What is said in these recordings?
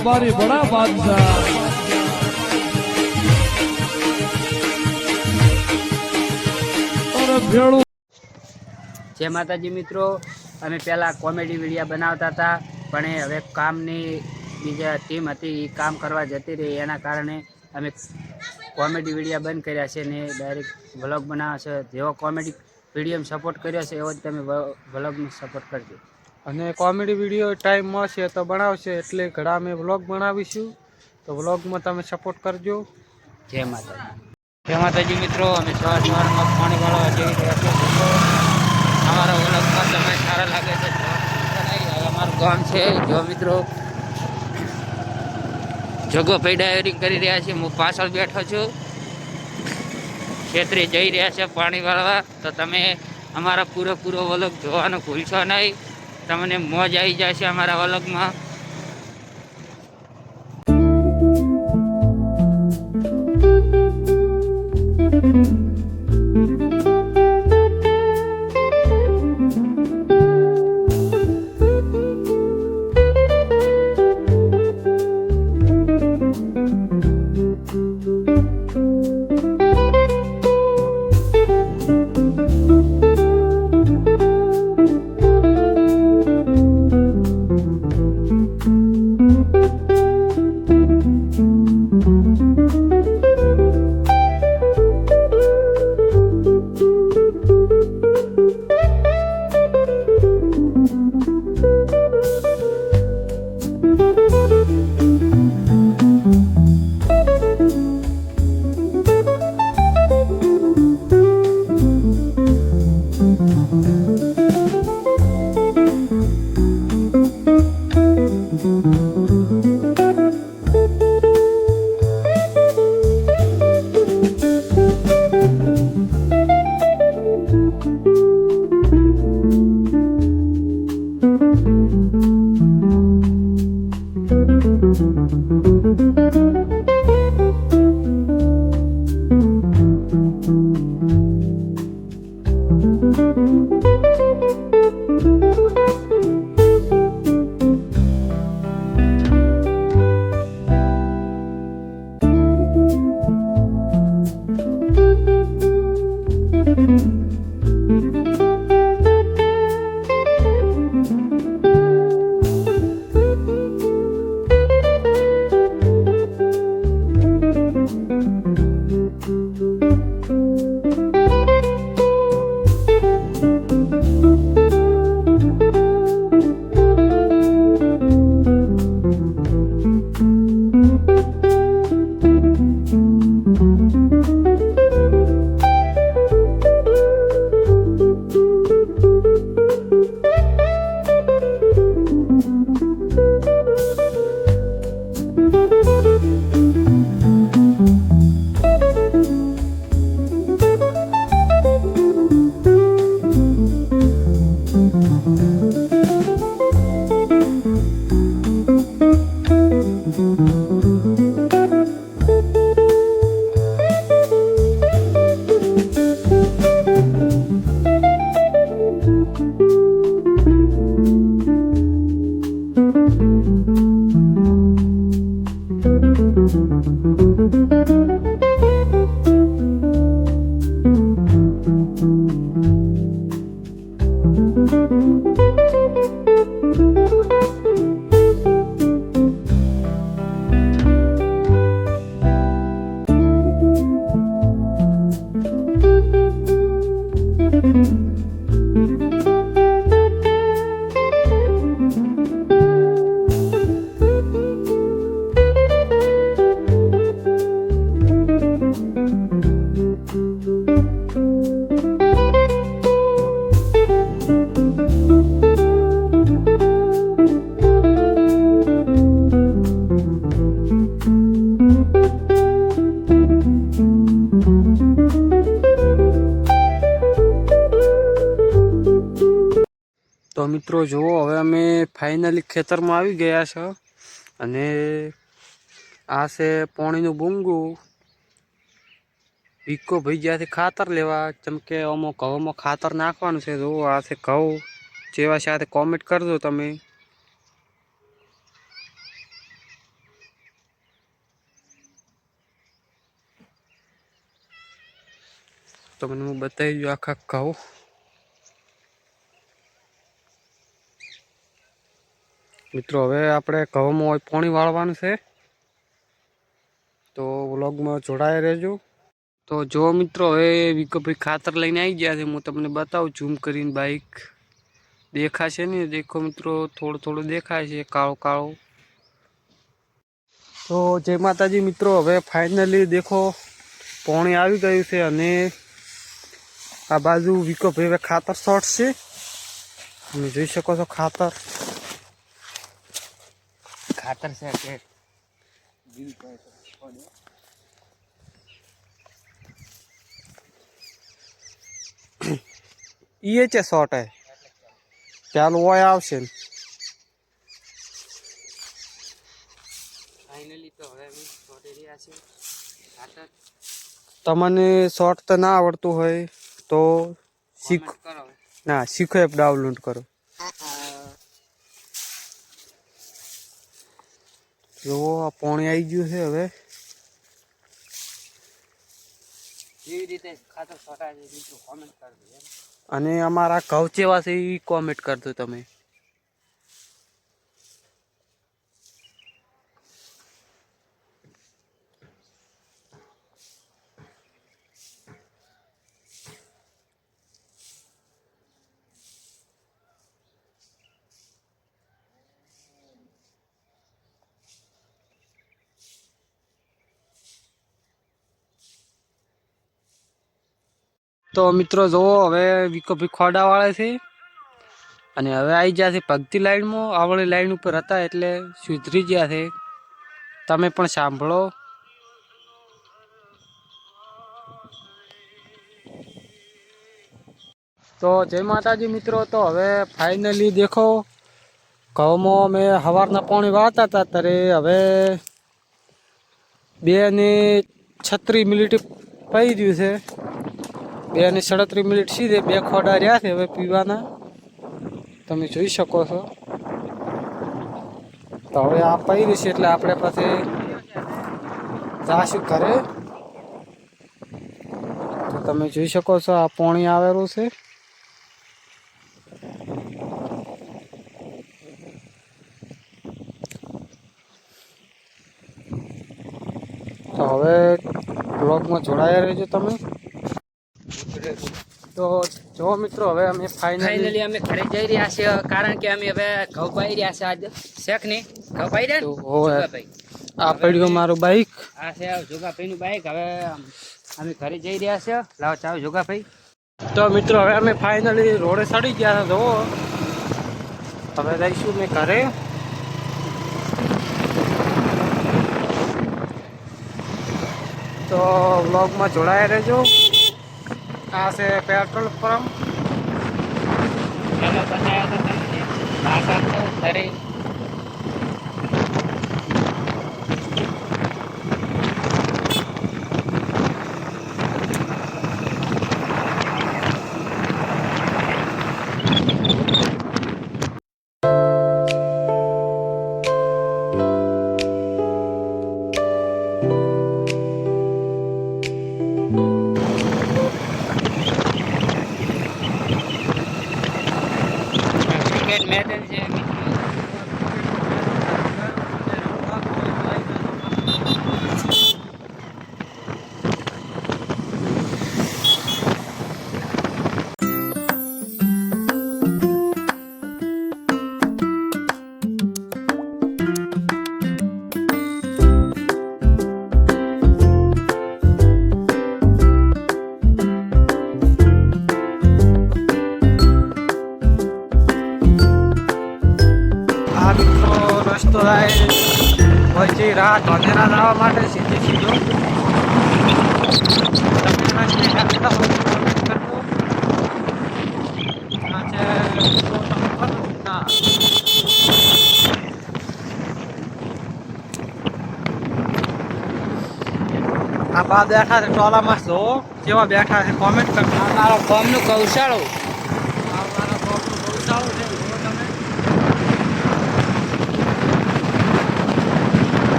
बाबा रे बड़ा बादशाह। जय माताजी मित्रों, अमे पहला कॉमेडी वीडियो बनावता था पण हवे कामनी बीजा टीम हती ई काम करवा जती रही एना कारणे अमे कॉमेडी वीडियो बंद कर्या छे ने डायरेक्ट व्लॉग बनावे छे। जेવો कॉमेडी वीडियो में सपोर्ट कर्यो छे एवो ज तमे व्लॉग में सपोर्ट करजो। અને કોમેડી વિડીયો ટાઈમ મળશે તો બનાવશે એટલે ઘણા અમે વ્લોગ બનાવીશું તો વ્લોગમાં તમે સપોર્ટ કરજો। जय माताजी मित्रों, अमे सवार में पानी वाला जई रह्या छे। हमारा व्लॉग में तमे सारा लागे छे। हमाરું ગામ છે જો મિત્રો જગો ભાઈ ડાયરિંગ કરી રહ્યા છે। હું પાછળ બેઠો છું, ખેતરે જઈ રહ્યા છે પાણી વાળવા। તો તમે અમારા પૂરો વ્લોગ જોવાનું ભૂલશો નહીં, તમને મોજ આવી જશે અમારા વ્લોગમાં। તો મિત્રો જુઓ હવે અમે ફાઇનલી ખેતરમાં આવી ગયા છે અને આ છે પાણીનું બૂંગું। વીકો ભાઈ જ્યાંથી ખાતર લેવા ચમકે અમુક ઘઉંમાં ખાતર નાખવાનું છે। જુઓ આ છે ઘઉં, જેવા સાથે કોમેન્ટ કરજો તમે। તમને હું બતાવી દઉં આખા ઘઉં. મિત્રો હવે આપણે ઘઉંમાં પાણી વાળવાનું છે, તો વ્લોગમાં જોડાયા રહેજો. તો જો મિત્રો હવે વિકોભાઈ ખાતર લઈને આવી ગયા છે. હું તમને બતાવું ઝૂમ કરીને. બાઈક દેખાશે ને? દેખો મિત્રો, થોડું થોડું દેખાય છે કાળો કાળો. તો જય માતાજી મિત્રો, હવે ફાઇનલી દેખો પાણી આવી ગયું છે અને આ બાજુ વિકોભાઈ હવે ખાતર છોડશે. તમે જોઈ શકો છો ખાતર છે કે એ છે શોર્ટ હે, ચાલુ હોય આવશે ને. ફાઇનલી તો હવે અમે છોડી રહ્યા છે ખાતર. તમને શોર્ટ તો ના આવડતું હોય તો શીખો. કરો ના, શીખો એપ ડાઉનલોડ કરો. જો આ પાણી આવી ગયું છે હવે. કેવી રીતે ખાતર છોટાય છે મિત્રો કોમેન્ટ કરજો. અને અમારા ઘઉં ચેવા છે એ કોમેન્ટ કરજો તમે. તો મિત્રો જુઓ, હવે વિકોભાઈ ખોડા વાળે છે અને હવે આવી ગયા છે ભક્તિ લાઈનમાં. આવડી લાઈન ઉપર હતા એટલે સુધરી ગયા છે. તમે પણ સાંભળો. તો જય માતાજી મિત્રો, તો હવે ફાઇનલી દેખો ઘઉંમાં અમે સવારના પાણી વાળતા હતા ત્યારે હવે 2:36 પડી ગયું છે. 2:37 સીધે 2 ખોડા રહ્યા છે હવે પીવાના. તમે જોઈ શકો છો. તો હવે આ પડી છે એટલે આપણે પછી જાશું ઘરે. તો તમે જોઈ શકો છો આ પાણી આવેલું છે. તો હવે બ્લોગમાં જોડાયા રહેજો તમે. તો જો મિત્રો હવે અમે ફાઇનલી અમે ઘરે જઈ રહ્યા છીએ, કારણ કે અમે હવે ઘઉં પાઈ રહ્યા છે. આજ શેખ ને ઘઉં પાઈ રહ્યા ને જોગાભાઈ. આ પડ્યું મારું બાઈક. આ છે જોગાભાઈ નું બાઈક. હવે અમે ઘરે જઈ રહ્યા છે. લાવો ચાલો જોગાભાઈ. તો મિત્રો હવે અમે ફાઇનલી રોડે ચડી ગયા હતા. જુઓ હવે જઈશું મેં ઘરે. તો વ્લોગમાં જોડાયા રહેજો. આ છે પેટ્રોલ પંપ. ચાલો બતાવ્યા તો તમને ઘરે. મેદાન છે રસ્તો થાય પછી રાત અંધેરા જવા માટે સીધે સીધો. તમે રસ્તે જાતા હોય તો comment કરજો. આ છે ના. આ બા બેઠા છે ટોલામાં. જો કેવા બેઠા છે કોમેન્ટ કરજો. મારા ગામનું ગૌશાળો. મારા ગામનું ગૌશાળો છે. જુઓ તમે.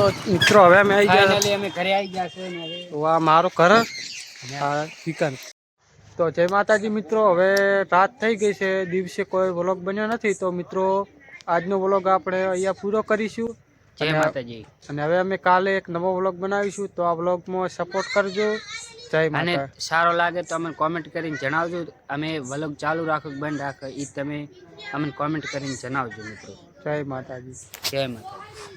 તો મિત્રો હવે અમે આવી ગયા ફાઇનલી અમે ઘરે આવી ગયા છે ને હવે આ મારો ઘર ચિકન. તો જય માતાજી મિત્રો, હવે રાત થઈ ગઈ છે, દિવસે કોઈ વ્લોગ બન્યો નથી. તો મિત્રો આજનો વ્લોગ આપણે અહીંયા પૂરો કરીશું. જય માતાજી. અને હવે અમે કાલે એક નવો વ્લોગ બનાવીશું. તો આ વ્લોગમાં સપોર્ટ કરજો. જય અને માતા. સારો લાગે તો અમને કોમેન્ટ કરીને જણાવજો. અમે વ્લોગ ચાલુ રાખો કે બંધ રાખો એ તમે અમને કોમેન્ટ કરીને જણાવજો મિત્રો. જય માતાજી. જય માતાજી.